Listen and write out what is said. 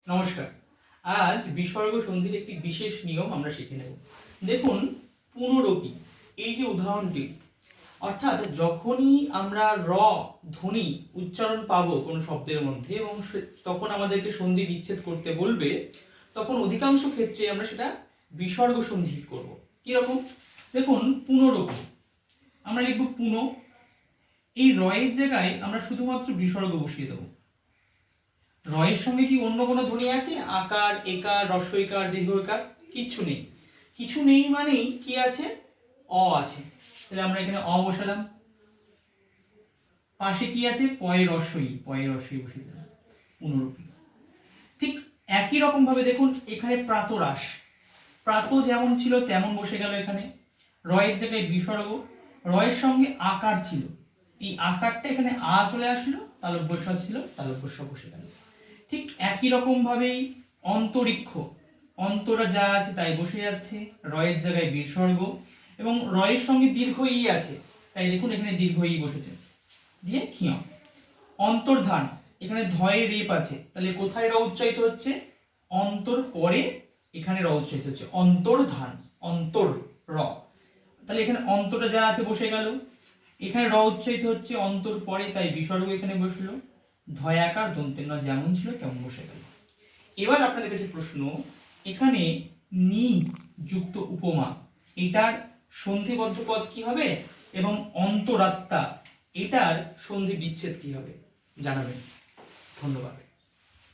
নমস্কার। আজ বিসর্গ সন্ধির একটি বিশেষ নিয়ম আমরা শিখে নেব। দেখুন, পুনরপি এই যে উদাহরণটি, অর্থাৎ যখনই আমরা র ধ্বনি উচ্চারণ পাবো কোনো শব্দের মধ্যে এবং তখন আমাদেরকে সন্ধি বিচ্ছেদ করতে বলবে, তখন অধিকাংশ ক্ষেত্রে আমরা সেটা বিসর্গ সন্ধি করব। কিরকম? দেখুন, পুনরপি আমরা লিখব পুন, এই রয়ের জায়গায় আমরা শুধুমাত্র বিসর্গ বসিয়ে দেবো। রয়ের সঙ্গে কি অন্য কোনো ধ্বনি আছে? আকার, একার, হ্রস্বইকার, দীর্ঘইকার কিচ্ছু নেই। কিছু নেই মানেই কি আছে? অ আছে। তাহলে আমরা এখানে অ বসালাম। পাশে কি আছে? পয়ে রস্বই বসিয়ে দিলাম। পুনরূপী। ঠিক একই রকম ভাবে দেখুন, এখানে প্রাতরাশ, প্রাত যেমন ছিল তেমন বসে গেল এখানে। রয়ের জায়গায় বিসর্গ, রয়ের সঙ্গে আকার ছিল, এই আকারটা এখানে আ চলে আসলো, তালব্যস্য ছিল, তালব্যস্য বসে গেল। ঠিক একই রকম ভাবেই অন্তরিক্ষ, অন্তরা যা আছে তাই বসে যাচ্ছে, রয়ের জায়গায় বিসর্গ এবং রয়ের সঙ্গে দীর্ঘ ই আছে, তাই দেখুন এখানে দীর্ঘ ই বসেছে, দিয়ে ক্ষিয়। অন্তর্ধান, এখানে ধয়ে রেপ আছে, তাহলে কোথায় র উচ্চারিত হচ্ছে? অন্তর পরে এখানে র উচ্চারিত হচ্ছে, অন্তর্ধান, অন্তর র। তাহলে এখানে অন্তরটা যা আছে বসে গেল, এখানে র উচ্চারিত হচ্ছে অন্তর পরে, তাই বিসর্গ এখানে বসলো, ধয়াকার দন্তের ন যেমন ছিল তেমন বসে গেল। এবার আপনাদের কাছে প্রশ্ন, এখানে নি যুক্ত উপমা, এটার সন্ধিবদ্ধ পদ কি হবে এবং অন্তরাত্মা এটার সন্ধি বিচ্ছেদ কি হবে জানাবেন। ধন্যবাদ।